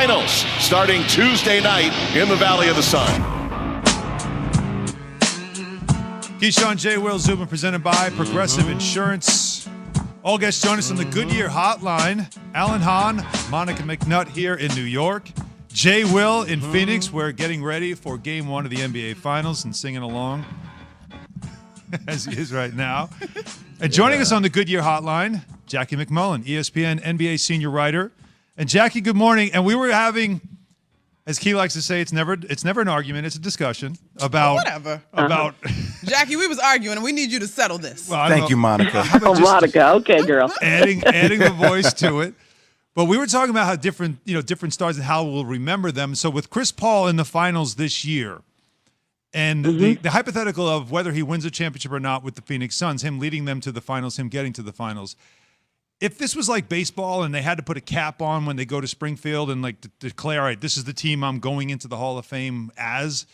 Finals starting Tuesday night in the Valley of the Sun. Keyshawn, J. Will, Zubin, presented by Progressive Insurance. All guests join us on the Goodyear Hotline. Alan Hahn, Monica McNutt here in New York. J. Will in Phoenix. We're getting ready for Game 1 of the NBA Finals and singing along as he is right now. And joining us on the Goodyear Hotline, Jackie McMullen, ESPN NBA senior writer. And Jackie, good morning. And we were having, as Key likes to say, it's never an argument, it's a discussion about about Jackie, we was arguing and we need you to settle this. Well, Thank you, Monica. Monica, okay, girl. adding the voice to it. But we were talking about how different stars and how we'll remember them. So with Chris Paul in the finals this year, and the hypothetical of whether he wins a championship or not with the Phoenix Suns, him leading them to the finals, him getting to the finals. If this was like baseball and they had to put a cap on when they go to Springfield and like declare, all right, this is the team I'm going into the Hall of Fame as,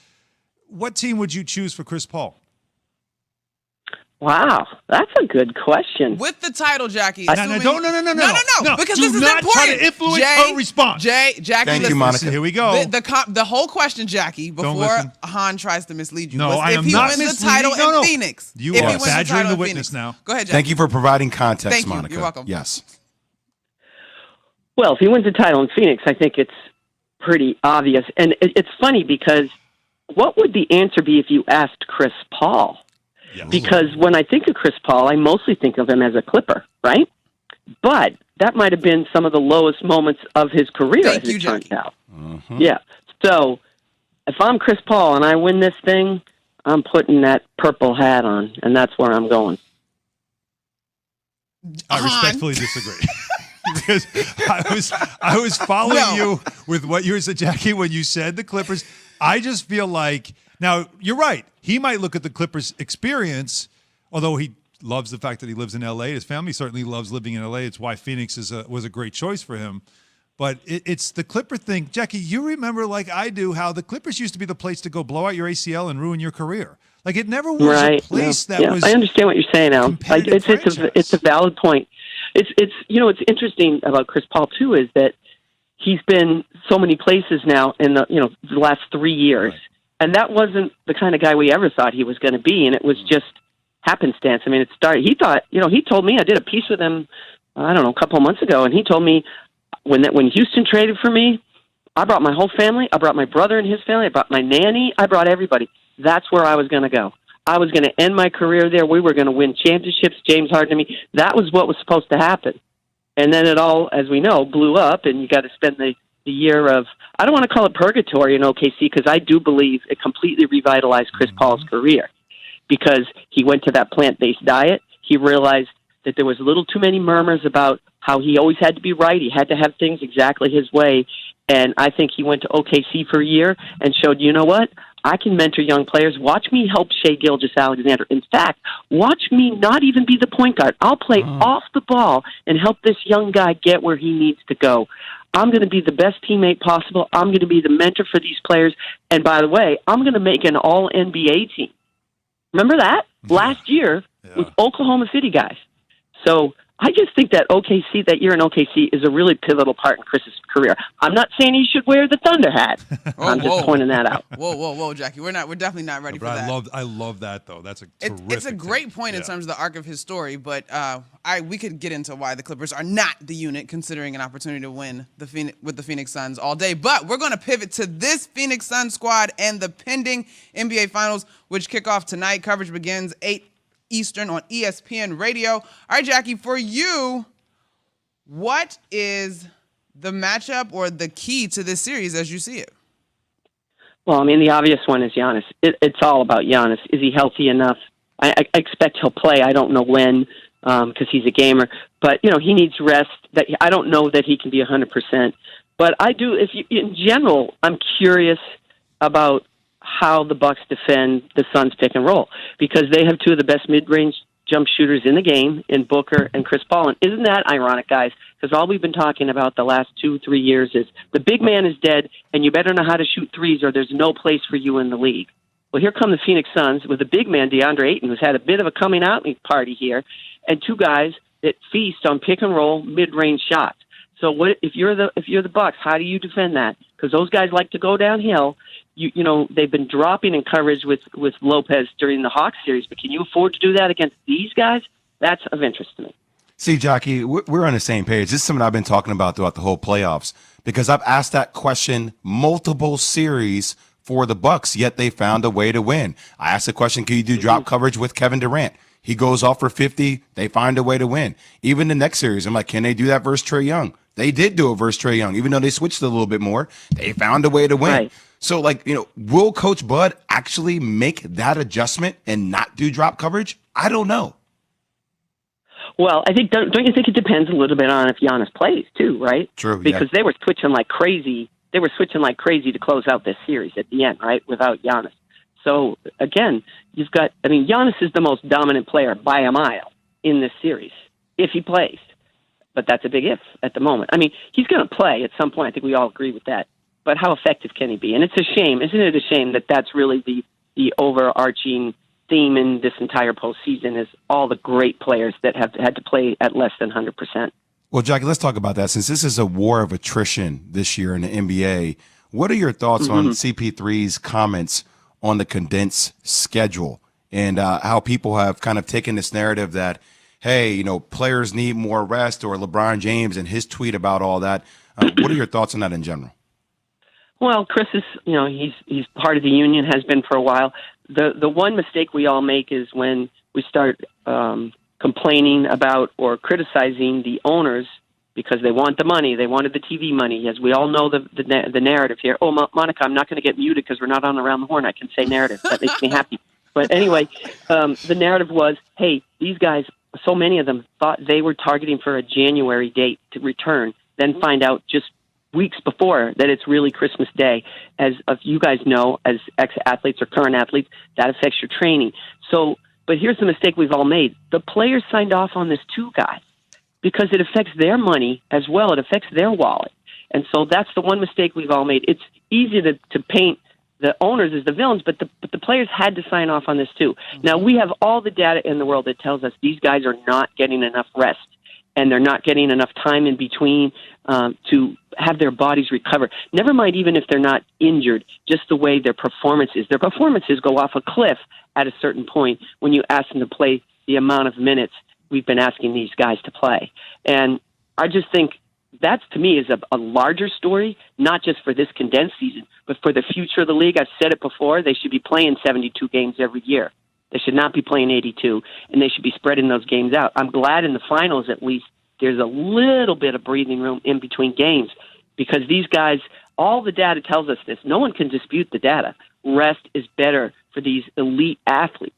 what team would you choose for Chris Paul? Wow, that's a good question. With the title, Jackie. No, because do this is not important. try to influence her response. Jackie, Thank listen. you, Monica. Here we go. The whole question, Jackie, before Han tries to mislead you, No, was I am if he not wins the title in Phoenix. You if are he wins badgering title the in witness Phoenix. now. Go ahead, Jackie. Thank you for providing context, Thank you. Monica. You're welcome. Yes. Well, if he wins the title in Phoenix, I think it's pretty obvious. And it's funny because what would the answer be if you asked Chris Paul? Yes. Because when I think of Chris Paul, I mostly think of him as a Clipper, right? But that might have been some of the lowest moments of his career, Thank as you, it turns Jackie. out. Yeah. So if I'm Chris Paul and I win this thing, I'm putting that purple hat on, and that's where I'm going. I respectfully disagree. Because I was following you with what you said, Jackie, when you said the Clippers. I just feel like, now you're right. He might look at the Clippers experience, although he loves the fact that he lives in L.A. His family certainly loves living in L.A. It's why Phoenix was a great choice for him. But it's the Clipper thing. Jackie, you remember like I do how the Clippers used to be the place to go blow out your ACL and ruin your career. Like it never was a place that was. I understand what you're saying, Al. It's a valid point. It's what's interesting about Chris Paul too is that he's been so many places now in the last 3 years, and that wasn't the kind of guy we ever thought he was going to be, and it was just happenstance. I mean, it started. He thought, he told me, I did a piece with him, I don't know, a couple of months ago, and he told me when Houston traded for me, I brought my whole family, I brought my brother and his family, I brought my nanny, I brought everybody. That's where I was going to go. I was going to end my career there. We were going to win championships. James Harden and me. That was what was supposed to happen. And then it all, as we know, blew up, and you got to spend the year of, I don't want to call it purgatory in OKC, because I do believe it completely revitalized Chris Paul's career, because he went to that plant-based diet. He realized that there was a little too many murmurs about how he always had to be right. He had to have things exactly his way. And I think he went to OKC for a year and showed, you know what? I can mentor young players. Watch me help Shai Gilgeous-Alexander. In fact, watch me not even be the point guard. I'll play off the ball and help this young guy get where he needs to go. I'm going to be the best teammate possible. I'm going to be the mentor for these players. And by the way, I'm going to make an all-NBA team. Remember that? Last year with Oklahoma City guys. So I just think that that year in OKC is a really pivotal part in Chris's career. I'm not saying he should wear the Thunder hat. I'm just pointing that out. Whoa, Jackie. We're definitely not ready for that. I love that though. That's a terrific. It's a great point in terms of the arc of his story, but we could get into why the Clippers are not the unit, considering an opportunity to win with the Phoenix Suns all day. But we're going to pivot to this Phoenix Suns squad and the pending NBA Finals, which kick off tonight. Coverage begins 8 Eastern on ESPN Radio. All right, Jackie, for you, what is the matchup or the key to this series as you see it? Well, I mean, the obvious one is Giannis. It's all about Giannis. Is he healthy enough? I expect he'll play. I don't know when because he's a gamer. But, he needs rest. I don't know that he can be 100%. But I do, in general, I'm curious about how the Bucks defend the Suns pick and roll, because they have two of the best mid-range jump shooters in the game in Booker and Chris Paul. And isn't that ironic, guys? Because all we've been talking about the last 2-3 years is the big man is dead, and you better know how to shoot threes or there's no place for you in the league. Well, here come the Phoenix Suns with a big man, DeAndre Ayton, who's had a bit of a coming-out party here, and two guys that feast on pick and roll mid-range shots. So what if you're the Bucks? How do you defend that? Because those guys like to go downhill. You know, they've been dropping in coverage with Lopez during the Hawks series, but can you afford to do that against these guys? That's of interest to me. See, Jackie, we're on the same page. This is something I've been talking about throughout the whole playoffs because I've asked that question multiple series for the Bucks, yet they found a way to win. I asked the question, can you do drop coverage with Kevin Durant? He goes off for 50. They find a way to win. Even the next series, I'm like, can they do that versus Trae Young? They did do it versus Trae Young. Even though they switched a little bit more, they found a way to win. Right. So, like, you know, will Coach Bud actually make that adjustment and not do drop coverage? I don't know. Well, I think don't you think it depends a little bit on if Giannis plays too, right? True. Because they were switching like crazy. They were switching like crazy to close out this series at the end, right? Without Giannis. So again, Giannis is the most dominant player by a mile in this series if he plays. But that's a big if at the moment. I mean, he's going to play at some point. I think we all agree with that. But how effective can he be? And it's a shame, isn't it? A shame that that's really the overarching theme in this entire postseason is all the great players that have had to play at less than 100%. Well, Jackie, let's talk about that. Since this is a war of attrition this year in the NBA, what are your thoughts on CP3's comments on the condensed schedule and how people have kind of taken this narrative that, hey, you know, players need more rest, or LeBron James and his tweet about all that? What are your thoughts on that in general? Well, Chris is, you know, he's part of the union, has been for a while. The one mistake we all make is when we start complaining about or criticizing the owners because they want the money, they wanted the TV money. As we all know the narrative here. Oh, Monica, I'm not going to get muted because we're not on Around the Horn. I can say narrative. That makes me happy. But anyway, the narrative was, hey, these guys, so many of them thought they were targeting for a January date to return, then find out just weeks before that it's really Christmas Day. As you guys know, as ex-athletes or current athletes, that affects your training. So, but here's the mistake we've all made. The players signed off on this too, guys, because it affects their money as well. It affects their wallet. And so that's the one mistake we've all made. It's easy to paint the owners as the villains, but the players had to sign off on this too. Now, we have all the data in the world that tells us these guys are not getting enough rest, and they're not getting enough time in between to have their bodies recover. Never mind even if they're not injured, just the way their performance is. Their performances go off a cliff at a certain point when you ask them to play the amount of minutes we've been asking these guys to play. And I just think that, to me, is a larger story, not just for this condensed season, but for the future of the league. I've said it before, they should be playing 72 games every year. They should not be playing 82, and they should be spreading those games out. I'm glad in the finals, at least, there's a little bit of breathing room in between games because these guys, all the data tells us this. No one can dispute the data. Rest is better for these elite athletes.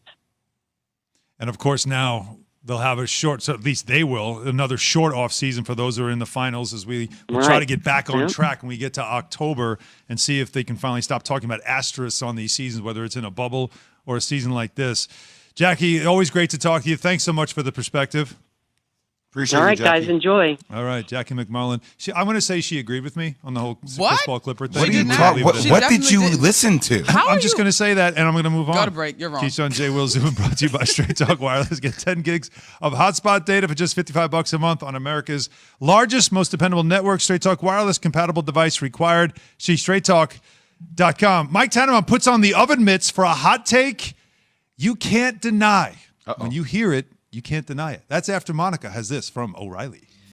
And, of course, now they'll have a short, so at least they will, another short off season for those who are in the finals as we try to get back on track when we get to October and see if they can finally stop talking about asterisks on these seasons, whether it's in a bubble or a season like this. Jackie, always great to talk to you. Thanks so much for the perspective. Appreciate All right, it, Jackie. guys, enjoy. All right, Jackie McMullen. I'm going to say she agreed with me on the whole What? Chris Paul Clipper thing. What, She are you did talk- not. what, She what did definitely you did. listen to? How are I'm just you- going to say that, and I'm going to move on. Go to break. You're wrong. Keyshawn, J. Will, Zoom brought to you by Straight Talk Wireless. Get 10 gigs of hotspot data for just $55 a month on America's largest, most dependable network. Straight Talk Wireless, compatible device required. See straighttalk.com. Mike Tannebaum puts on the oven mitts for a hot take you can't deny. When you hear it, you can't deny it. That's after Monica has this from O'Reilly.